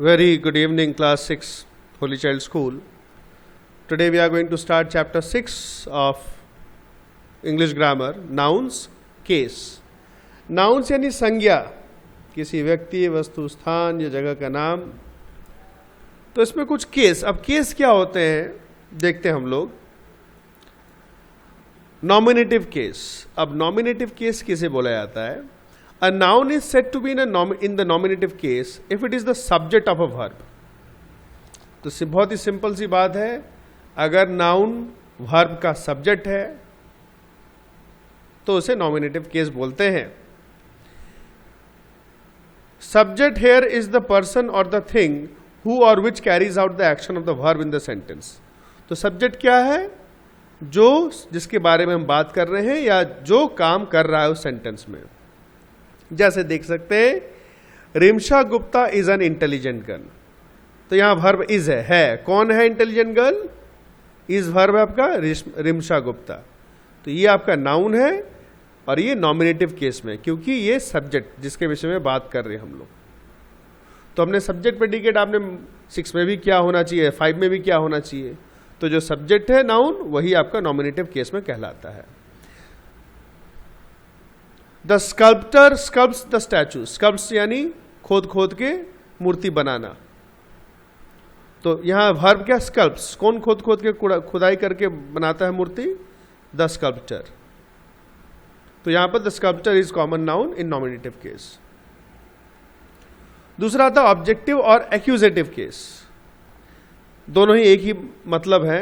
Very good evening, class 6, Holy Child School. Today we are going to start chapter 6 of English grammar, nouns, case. Nouns यानी संज्ञा, किसी व्यक्ति, वस्तु, स्थान या जगह का नाम. तो इसमें कुछ केस. अब केस क्या होते हैं देखते हैं हम लोग. Nominative case. अब नॉमिनेटिव केस किसे बोला जाता है? A noun is said to be in the nominative case if it is the subject of a verb. तो बहुत ही सिंपल सी बात है, अगर नाउन वर्ब का सब्जेक्ट है तो उसे नॉमिनेटिव केस बोलते हैं. Subject here is the person और द थिंग हु और which carries out the action of the verb in the sentence. तो सब्जेक्ट क्या है? जिसके बारे में हम बात कर रहे हैं या जो काम कर रहा है उस सेंटेंस में. जैसे देख सकते हैं, Rimsha Gupta is an intelligent girl. तो यहां वर्ब इज है. कौन है इंटेलिजेंट गर्ल? इज वर्ब है आपका रिमशा गुप्ता. तो ये आपका नाउन है और ये नॉमिनेटिव केस में, क्योंकि ये सब्जेक्ट जिसके विषय में बात कर रहे हैं हम लोग. तो हमने सब्जेक्ट प्रेडिकेट आपने 6 में भी क्या होना चाहिए, 5 में भी क्या होना चाहिए. तो जो सब्जेक्ट है नाउन वही आपका नॉमिनेटिव केस में कहलाता है. The sculptor sculpts the statue. Sculpts यानी खोद खोद के मूर्ति बनाना. तो यहां वर्ब क्या? स्कल्प्स. कौन खोद खोद के खुदाई करके बनाता है मूर्ति? The sculptor. तो यहां पर the sculptor is common noun in nominative case. दूसरा आता ऑब्जेक्टिव और एक्यूजेटिव केस. दोनों ही एक ही मतलब है.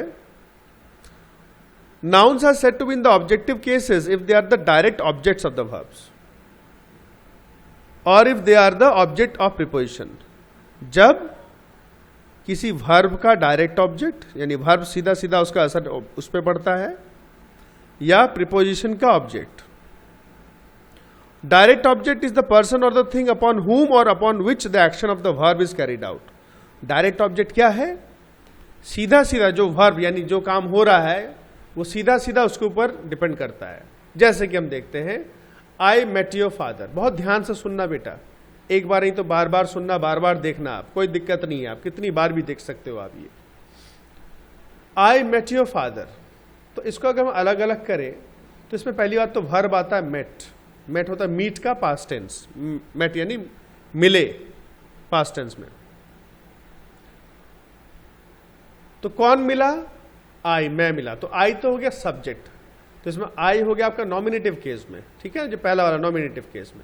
Nouns are said to be in the objective cases if they are the direct objects of the verbs or if they are the object of preposition. जब किसी verb का direct object यानी verb सीधा सीधा उसका असर उस पर पड़ता है या preposition का object. Direct object is the person or the thing upon whom or upon which the action of the verb is carried out. Direct object क्या है? सीधा सीधा जो verb यानी जो काम हो रहा है वो सीधा सीधा उसके ऊपर डिपेंड करता है. जैसे कि हम देखते हैं, आई मेट योर फादर. बहुत ध्यान से सुनना बेटा, एक बार ही तो बार बार सुनना, बार बार देखना. आप कोई दिक्कत नहीं है, आप कितनी बार भी देख सकते हो आप. ये आई मेट योर फादर, तो इसको अगर हम अलग अलग करें तो इसमें पहली बात तो वर्ब आता है मेट. मेट होता है मीट का पास्ट टेंस. मेट यानी मिले पास्ट टेंस में. तो कौन मिला? आई, मैं मिला. तो आई तो हो गया सब्जेक्ट. तो इसमें आई हो गया आपका नॉमिनेटिव केस में. ठीक है, जो पहला वाला नॉमिनेटिव केस में.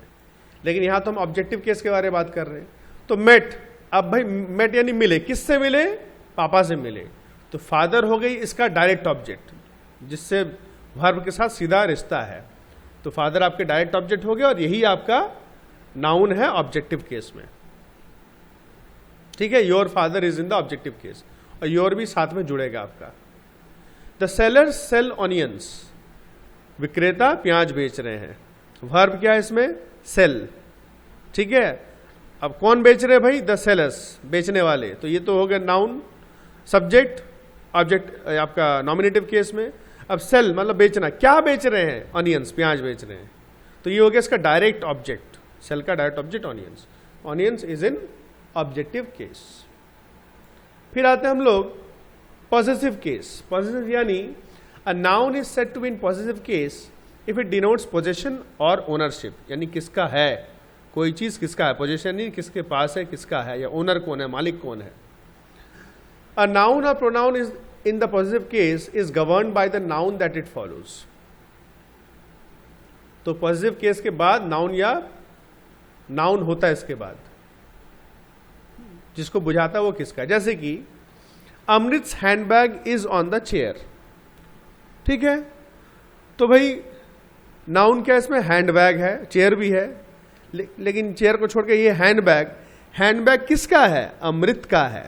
लेकिन यहां तो हम ऑब्जेक्टिव केस के बारे में बात कर रहे हैं. तो मेट. अब भाई मेट यानी मिले. किससे मिले? पापा से मिले. तो फादर हो गई इसका डायरेक्ट ऑब्जेक्ट जिससे वर्ब के साथ सीधा रिश्ता है. तो फादर आपके डायरेक्ट ऑब्जेक्ट हो गया और यही आपका नाउन है ऑब्जेक्टिव केस में. ठीक है, your father is in the objective case और योर भी साथ में जुड़ेगा आपका. The sellers sell onions. विक्रेता प्याज बेच रहे हैं. वर्ब क्या है इसमें? सेल. ठीक है, अब कौन बेच रहे हैं भाई? द सेलर्स, बेचने वाले. तो ये तो हो गया नाउन. सब्जेक्ट ऑब्जेक्ट आपका नॉमिनेटिव केस में. अब सेल मतलब बेचना. क्या बेच रहे हैं? ऑनियंस, प्याज बेच रहे हैं. तो ये हो गया इसका डायरेक्ट ऑब्जेक्ट. सेल का direct object onions. Onions is in objective case. फिर आते हैं हम लोग possessive case. Possessive यानी a noun is said to be in possessive case if it denotes possession or ownership. यानी किसका है, कोई चीज किसका है. possession यानी किसके पास है, किसका है, या owner कौन है, मालिक कौन है. A noun or pronoun is in the possessive case is governed by the noun that it follows. तो possessive case के बाद noun या noun होता है इसके बाद, जिसको बुझाता है वो किसका है. जैसे कि Amrit's handbag is on the chair. ठीक है, तो भाई नाउन क्या इसमें? हैंडबैग है, चेयर भी है. लेकिन चेयर को छोड़ के ये हैंडबैग. हैंडबैग किसका है? अमृत का है.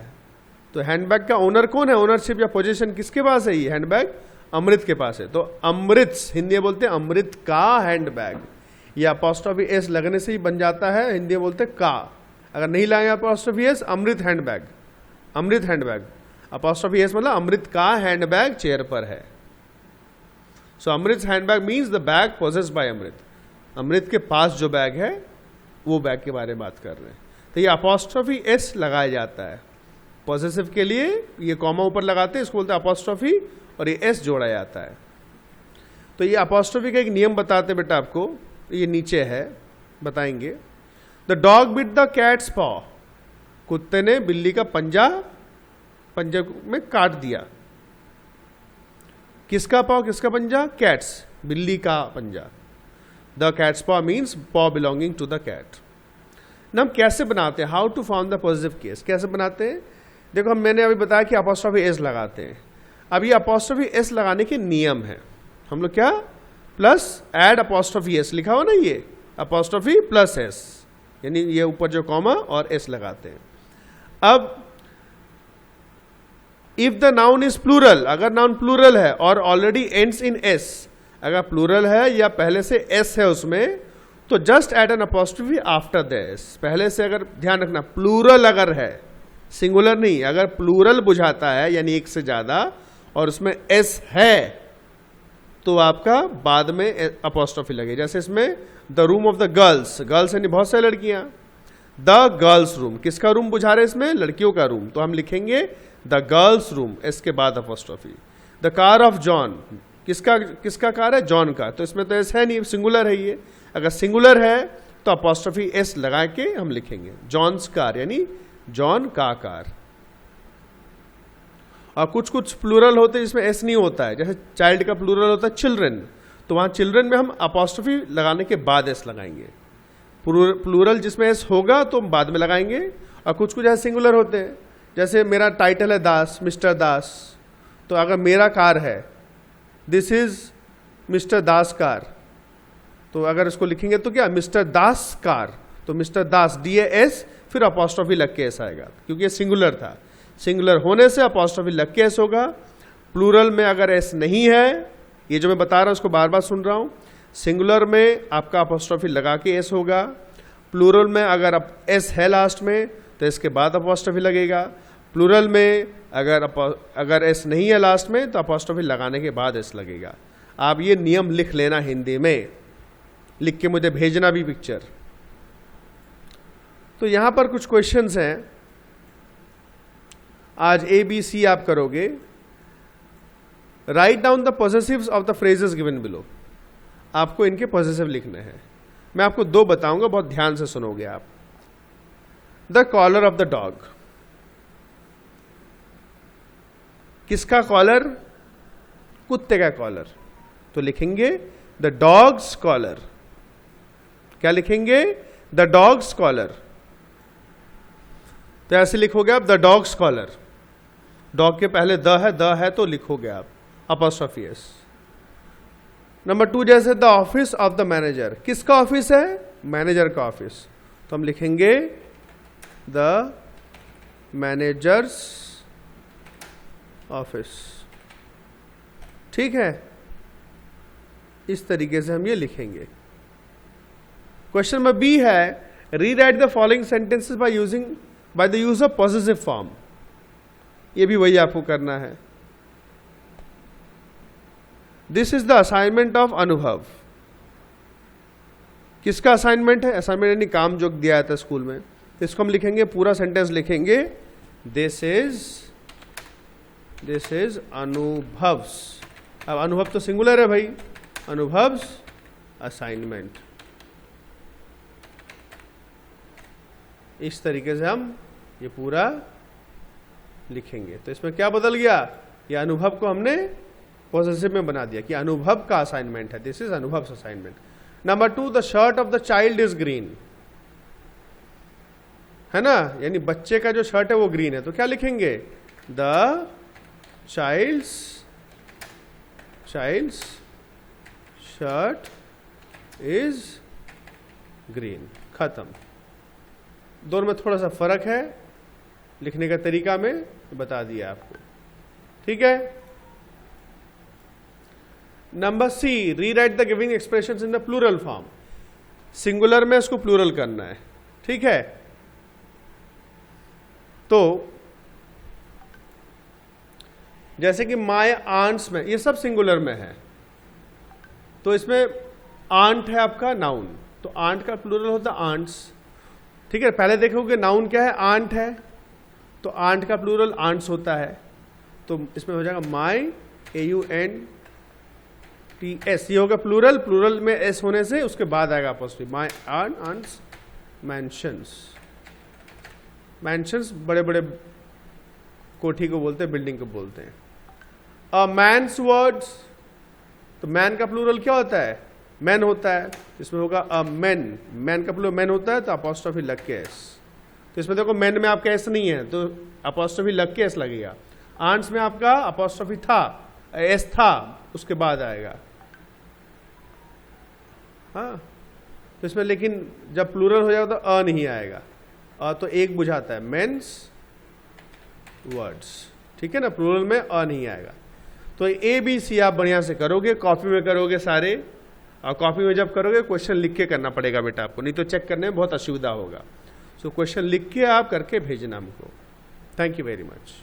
तो हैंडबैग का ओनर कौन है? ओनरशिप या पोजीशन किसके पास है? ये हैंडबैग अमृत के पास है. तो अमृत्स, हिंदी में बोलते हैं अमृत का हैंडबैग. या अपॉस्ट्रोफी एस लगने से ही बन जाता है, हिंदी में बोलते का. अगर नहीं लाएंगे apostrophe S, Amrit handbag. Amrit handbag. Apostrophe S मतलब अमृत का हैंडबैग चेयर पर है. So Amrit handbag means the bag possessed by Amrit. Amrit के पास जो बैग है वो बैग के बारे में बात कर रहे हैं. तो ये अपॉस्ट्रोफी एस लगाया जाता है पॉसेसिव के लिए, ये कॉमा ऊपर लगाते हैं, इसको बोलते हैं अपॉस्ट्रोफी, और ये एस जोड़ा जाता है। तो ये अपॉस्ट्रोफी का एक नियम बताते हैं बेटा आपको, ये नीचे है, बताएंगे। The dog bit the cat's पॉ, कुत्ते ने बिल्ली का पंजा में काट दिया। किसका पाव, किसका पंजा? कैट्स, बिल्ली का पंजा। The cat's paw means paw belonging to the cat. ना हम कैसे बनाते हैं, how to found the positive case, कैसे बनाते हैं? देखो मैंने अभी बताया कि अपॉस्ट्रोफी एस लगाते हैं। अब ये अपॉस्ट्रोफी एस लगाने के नियम है, हम लोग क्या प्लस एड अपॉस्ट्रोफी एस लिखा हो ना, ये अपॉस्ट्रोफी प्लस एस, यानी ये ऊपर जो कॉमा और एस लगाते हैं। अब if the noun is plural, अगर नाउन प्लूरल है और ऑलरेडी एंड्स इन एस, अगर प्लूरल है या पहले से एस है उसमें, तो just add an apostrophe after the S. पहले से, अगर ध्यान रखना, प्लूरल अगर है, सिंगुलर नहीं, अगर प्लूरल बुझाता है यानी एक से ज्यादा और उसमें एस है, तो आपका बाद में अपॉस्ट्रोफी लगे। जैसे इसमें the room of the girls, girls यानी बहुत सारी लड़कियां, द गर्ल्स रूम, किसका रूम बुझा रहे इसमें? लड़कियों का रूम, तो हम लिखेंगे द गर्ल्स रूम, इसके बाद apostrophe. The car of John, किसका कार है? जॉन का, तो इसमें तो एस है नहीं, सिंगुलर है ये। अगर सिंगुलर है तो अपॉस्ट्रोफी एस लगा के हम लिखेंगे जॉन्स कार, यानी जॉन का कार। और कुछ कुछ प्लूरल होते हैं जिसमें एस नहीं होता है, जैसे चाइल्ड का प्लूरल होता है चिल्ड्रन, तो वहां चिल्ड्रन में हम अपॉस्ट्रोफी लगाने के बाद एस लगाएंगे। प्लूरल जिसमें एस होगा तो हम बाद में लगाएंगे। और कुछ कुछ ऐसे सिंगुलर होते हैं, जैसे मेरा टाइटल है दास, मिस्टर दास, तो अगर मेरा कार है, this is mister Das car, तो अगर इसको लिखेंगे तो क्या? मिस्टर दास कार, तो मिस्टर दास DAS, फिर अपॉस्ट्रोफी लग के एस आएगा, क्योंकि ये सिंगुलर था। सिंगुलर होने से अपॉस्ट्रोफी लग के एस होगा। प्लूरल में अगर एस नहीं है, ये जो मैं बता रहा हूं उसको बार बार सुन रहा हूं, सिंगुलर में आपका अपॉस्ट्रोफी लगा के एस होगा। प्लूरल में अगर एस है लास्ट में तो इसके बाद अपॉस्ट्रोफी लगेगा। प्लूरल में अगर एस नहीं है लास्ट में तो अपॉस्ट्रोफी लगाने के बाद एस लगेगा। आप ये नियम लिख लेना, हिंदी में लिख के मुझे भेजना भी पिक्चर। तो यहां पर कुछ क्वेश्चंस हैं, आज ABC आप करोगे। Write down the possessives of the phrases given below, आपको इनके पॉसेसिव लिखने हैं। मैं आपको दो बताऊंगा, बहुत ध्यान से सुनोगे आप। The collar of the dog, किसका कॉलर? कुत्ते का कॉलर, तो लिखेंगे द डॉग्स कॉलर। क्या लिखेंगे? The dog's collar. तो ऐसे लिखोगे आप द डॉग्स कॉलर, डॉग के पहले द है तो लिखोगे आप अपॉस्ट्रोफी एस। नंबर 2, जैसे the office of the manager, किसका ऑफिस है? मैनेजर का ऑफिस, तो हम लिखेंगे द मैनेजर्स ऑफिस। ठीक है, इस तरीके से हम ये लिखेंगे। क्वेश्चन नंबर B है, rewrite the following sentences by the use of possessive form. ये भी वही आपको करना है। This is the assignment of अनुभव, किसका असाइनमेंट है? असाइनमेंट यानी काम जो दिया था स्कूल में, इसको हम लिखेंगे, पूरा सेंटेंस लिखेंगे, दिस इज अनुभव्स। अब अनुभव तो सिंगुलर है भाई, अनुभव्स असाइनमेंट। इस तरीके से हम ये पूरा लिखेंगे। तो इसमें क्या बदल गया? ये अनुभव को हमने पॉसेसिव में बना दिया कि अनुभव का असाइनमेंट है, this is Anubhav's assignment. Number 2, the shirt of the child is green, है ना, यानी बच्चे का जो शर्ट है वो ग्रीन है, तो क्या लिखेंगे? The child's shirt is green. खत्म। दोनों में थोड़ा सा फर्क है, लिखने का तरीका में बता दिया आपको। ठीक है। Number C, rewrite the giving expressions in the plural form. Singular में इसको प्लूरल करना है। ठीक है, तो जैसे कि माय आंट्स में, ये सब सिंगुलर में है, तो इसमें आंट है आपका नाउन, तो आंट का प्लूरल होता है आंट्स। ठीक है, पहले देखोगे नाउन क्या है, आंट है, तो आंट का प्लूरल आंट्स होता है, तो इसमें हो जाएगा माई AUNTS, ये होगा प्लूरल, प्लूरल में एस होने से उसके बाद आएगा अपॉस्ट्रोफी, माई आंट्स मैंशंस। मैंशंस बड़े बड़े कोठी को बोलते हैं, बिल्डिंग को बोलते हैं। अ मैन्स वर्ड्स, तो मैन का प्लूरल क्या होता है, मैन होता है, इसमें होगा अ मैन, मैन का प्लूरल मैन होता है, तो अपॉस्ट्रोफी लग के एस, तो इसमें देखो मैन में आपका एस नहीं है तो अपॉस्ट्रोफी लग के एस लगेगा। आंट्स में आपका अपॉस्ट्रोफी था, एस था, उसके बाद आएगा। हाँ, तो इसमें लेकिन जब प्लूरल हो जाएगा तो अ नहीं आएगा, तो एक बुझाता है, मेंस वर्ड्स, ठीक है ना, प्लूरल में अ नहीं आएगा। तो ABC आप बढ़िया से करोगे, कॉपी में करोगे सारे, और कॉपी में जब करोगे क्वेश्चन लिख के करना पड़ेगा बेटा आपको, नहीं तो चेक करने में बहुत असुविधा होगा। सो क्वेश्चन लिख के आप करके भेजना हमको। Thank you very much.